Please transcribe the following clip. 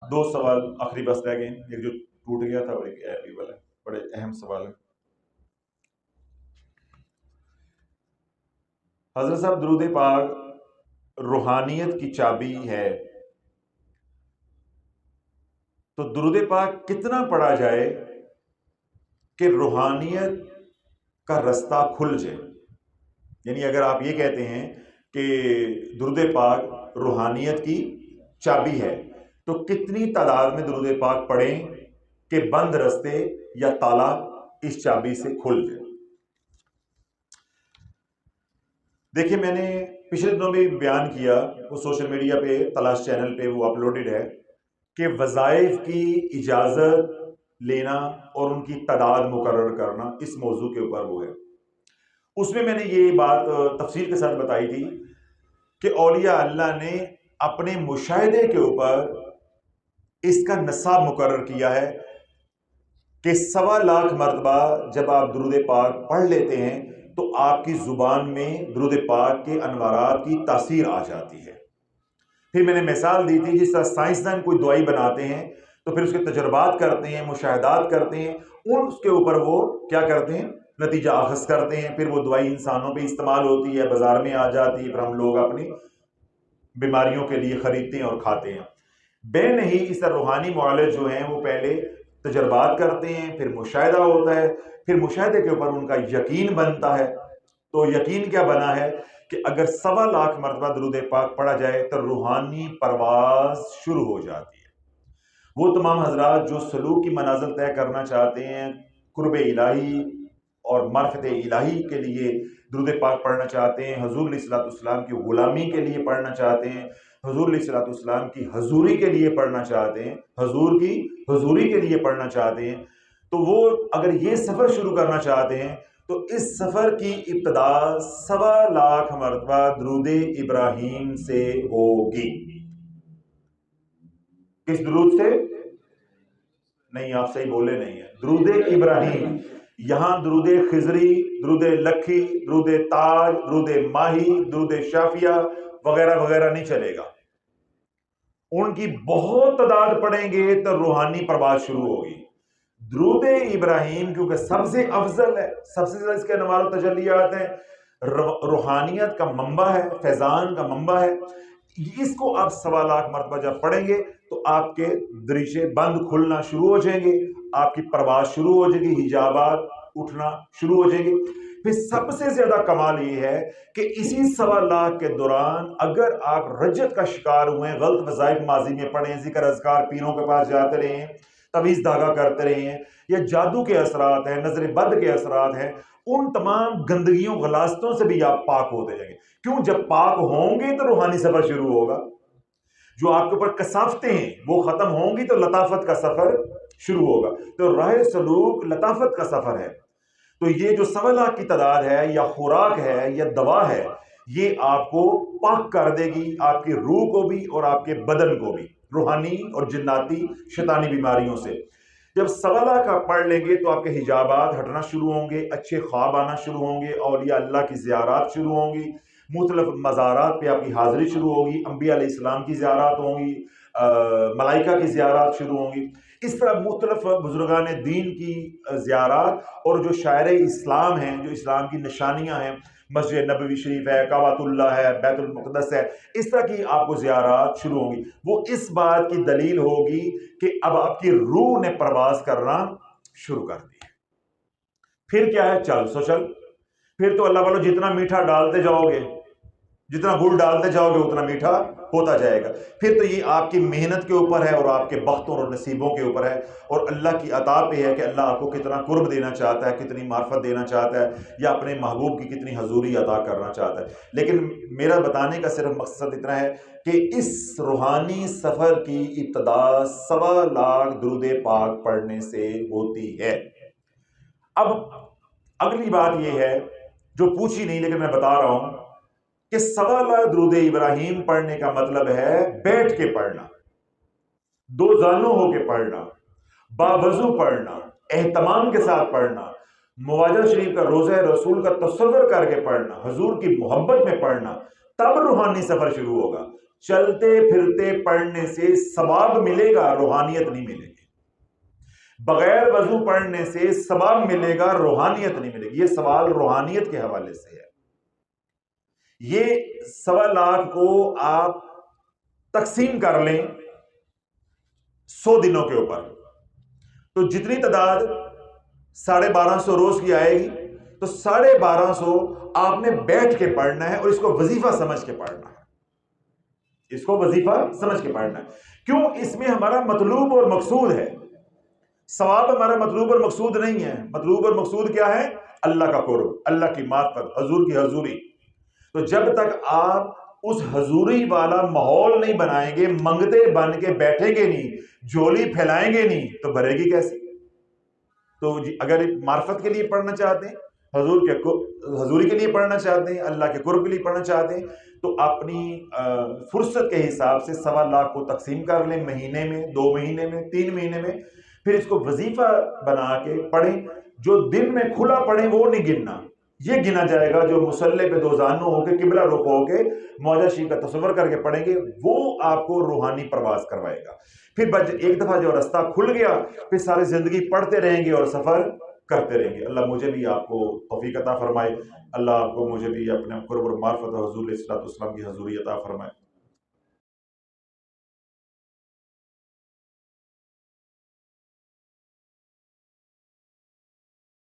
دو سوال آخری بس رہ گئے، ایک جو ٹوٹ گیا تھا اور ایک ابھی والا ہے، بڑے اہم سوال ہے۔ حضرت صاحب، درود پاک روحانیت کی چابی ہے، تو درود پاک کتنا پڑھا جائے کہ روحانیت کا رستہ کھل جائے؟ یعنی اگر آپ یہ کہتے ہیں کہ درود پاک روحانیت کی چابی ہے، تو کتنی تعداد میں درود پاک پڑھیں کہ بند رستے یا تالا اس چابی سے کھل جائے؟ دیکھیں، میں نے پچھلے دنوں بھی بیان کیا، وہ سوشل میڈیا پہ تلاش چینل پہ وہ اپلوڈڈ ہے، کہ وظائف کی اجازت لینا اور ان کی تعداد مقرر کرنا، اس موضوع کے اوپر وہ ہے۔ اس میں نے یہ بات تفصیل کے ساتھ بتائی تھی کہ اولیاء اللہ نے اپنے مشاہدے کے اوپر اس کا نصاب مقرر کیا ہے کہ 1.25 مرتبہ جب آپ درود پاک پڑھ لیتے ہیں تو آپ کی زبان میں درود پاک کے انوارات کی تاثیر آ جاتی ہے۔ پھر میں نے مثال دی تھی، جس طرح سائنسدان کوئی دوائی بناتے ہیں تو پھر اس کے تجربات کرتے ہیں، مشاہدات کرتے ہیں، اس کے اوپر وہ کیا کرتے ہیں، نتیجہ اخذ کرتے ہیں، پھر وہ دوائی انسانوں پہ استعمال ہوتی ہے، بازار میں آ جاتی ہے، پھر ہم لوگ اپنی بیماریوں کے لیے خریدتے ہیں اور کھاتے ہیں۔ بے نہیں، اس طرح روحانی معالج جو ہیں وہ پہلے تجربات کرتے ہیں، پھر مشاہدہ ہوتا ہے، پھر مشاہدے کے اوپر ان کا یقین بنتا ہے۔ تو یقین کیا بنا ہے کہ اگر 1.25 مرتبہ درود پاک پڑھا جائے تو روحانی پرواز شروع ہو جاتی ہے۔ وہ تمام حضرات جو سلوک کی منازل طے کرنا چاہتے ہیں، قرب الہی اور معرفت الہی کے لیے درود پاک پڑھنا چاہتے ہیں، حضور علیہ الصلوۃ والسلام کی غلامی کے لیے پڑھنا چاہتے ہیں، حضور علیہ الصلوۃ والسلام کی حضوری کے لیے پڑھنا چاہتے ہیں، حضور کی حضوری کے لیے پڑھنا چاہتے ہیں، تو وہ اگر یہ سفر شروع کرنا چاہتے ہیں تو اس سفر کی ابتدا 1.25 مرتبہ درود ابراہیم سے ہوگی۔ کس درود سے؟ نہیں، آپ صحیح بولے نہیں ہیں، درود ابراہیم۔ یہاں درود خضری، درود لکھی، درود تاج، درود ماہی، درود شافیہ وغیرہ وغیرہ نہیں چلے گا۔ ان کی بہت تعداد پڑھیں گے تو روحانی پرواز شروع ہوگی۔ درود ابراہیم کیونکہ سب سے افضل ہے، سب سے زیادہ اس کے انوار و تجلیات ہیں، روحانیت کا منبع ہے، فیضان کا منبع ہے، اس کو آپ 1.25 مرتبہ جب پڑھیں گے تو آپ کے دریچے بند کھلنا شروع ہو جائیں گے، آپ کی پرواز شروع ہو جائے گی، حجابات اٹھنا شروع ہو جائیں گے۔ پھر سب سے زیادہ کمال یہ ہے کہ اسی 1.25 کے دوران اگر آپ رجت کا شکار ہوئے، غلط وظائف ماضی میں پڑھیں، ذکر اذکار پیروں کے پاس جاتے رہے ہیں، تویز دھاگا کرتے رہے ہیں، یا جادو کے اثرات ہیں، نظر بد کے اثرات ہیں، ان تمام گندگیوں غلاستوں سے بھی آپ پاک ہوتے جائیں گے۔ کیوں؟ جب پاک ہوں گے تو روحانی سفر شروع ہوگا۔ جو آپ کے اوپر کثافتیں ہیں وہ ختم ہوں گی تو لطافت کا سفر شروع ہوگا۔ تو راہ سلوک لطافت کا سفر ہے۔ تو یہ جو 1.25 کی تعداد ہے، یا خوراک ہے یا دوا ہے، یہ آپ کو پاک کر دے گی، آپ کی روح کو بھی اور آپ کے بدن کو بھی، روحانی اور جناتی شیطانی بیماریوں سے۔ جب 1.25 کا پڑھ لیں گے تو آپ کے حجابات ہٹنا شروع ہوں گے، اچھے خواب آنا شروع ہوں گے، اولیاء اللہ کی زیارات شروع ہوں گی، مختلف مزارات پہ آپ کی حاضری شروع ہوگی، انبیاء علیہ السلام کی زیارات ہوں گی، ملائکہ کی زیارات شروع ہوں گی، اس طرح مختلف بزرگان دین کی زیارات، اور جو شاعر اسلام ہیں، جو اسلام کی نشانیاں ہیں، مسجد نبوی شریف ہے، کعبۃ اللہ ہے، بیت المقدس ہے، اس طرح کی آپ کو زیارات شروع ہوں گی۔ وہ اس بات کی دلیل ہوگی کہ اب آپ کی روح نے پرواز کرنا شروع کر دی ہے۔ پھر کیا ہے؟ چل سو چل۔ پھر تو اللہ والو جتنا میٹھا ڈالتے جاؤ گے، جتنا گڑ ڈالتے جاؤ گے اتنا میٹھا ہوتا جائے گا۔ پھر تو یہ آپ کی محنت کے اوپر ہے اور آپ کے بختوں اور نصیبوں کے اوپر ہے، اور اللہ کی عطا پہ ہے کہ اللہ آپ کو کتنا قرب دینا چاہتا ہے، کتنی معرفت دینا چاہتا ہے، یا اپنے محبوب کی کتنی حضوری عطا کرنا چاہتا ہے۔ لیکن میرا بتانے کا صرف مقصد اتنا ہے کہ اس روحانی سفر کی ابتدا 1.25 درود پاک پڑھنے سے ہوتی ہے۔ اب اگلی بات یہ ہے جو پوچھی نہیں لیکن میں بتا رہا ہوں کہ 1.25 درود ابراہیم پڑھنے کا مطلب ہے بیٹھ کے پڑھنا، دو زانوں ہو کے پڑھنا، باوضو پڑھنا، اہتمام کے ساتھ پڑھنا، مواجہ شریف کا روضہ رسول کا تصور کر کے پڑھنا، حضور کی محبت میں پڑھنا، تب روحانی سفر شروع ہوگا۔ چلتے پھرتے پڑھنے سے ثواب ملے گا، روحانیت نہیں ملے گی. بغیر وضو پڑھنے سے ثواب ملے گا، روحانیت نہیں ملے گی. یہ سوال روحانیت کے حوالے سے ہے. یہ 1.25 کو آپ تقسیم کر لیں 100 دنوں کے اوپر، تو جتنی تعداد 1250 روز کی آئے گی، تو 1250 آپ نے بیٹھ کے پڑھنا ہے، اور اس کو وظیفہ سمجھ کے پڑھنا ہے. اس کو وظیفہ سمجھ کے پڑھنا ہے. کیوں؟ اس میں ہمارا مطلوب اور مقصود ہے. ثواب ہمارا مطلوب اور مقصود نہیں ہے. مطلوب اور مقصود کیا ہے؟ اللہ کا قرب، اللہ کی معرفت، حضور کی حضوری. تو جب تک آپ اس حضوری والا ماحول نہیں بنائیں گے، منگتے بن کے بیٹھیں گے نہیں، جھولی پھیلائیں گے نہیں، تو بھرے گی کیسے؟ تو اگر معرفت کے لیے پڑھنا چاہتے ہیں، حضوری کے لیے پڑھنا چاہتے ہیں، اللہ کے قرب کے لیے پڑھنا چاہتے ہیں، تو اپنی فرصت کے حساب سے 1.25 کو تقسیم کر لیں، مہینے میں، 2 مہینے میں، 3 مہینے میں. پھر اس کو وظیفہ بنا کے پڑھیں. جو دن میں کھلا پڑھیں وہ نہیں گننا، یہ گنا جائے گا جو مصلی پہ 2 زانو ہو کے، قبلہ رخ ہو کے، موجہ شریف کا تصور کر کے پڑھیں گے، وہ آپ کو روحانی پرواز کروائے گا. پھر ایک دفعہ جو رستہ کھل گیا، پھر ساری زندگی پڑھتے رہیں گے اور سفر کرتے رہیں گے. اللہ مجھے بھی آپ کو توفیق عطا فرمائے. اللہ آپ کو مجھے بھی اپنے قرب اور معرفت حضور علیہ الصلوۃ والسلام کی حضوری عطا فرمائے.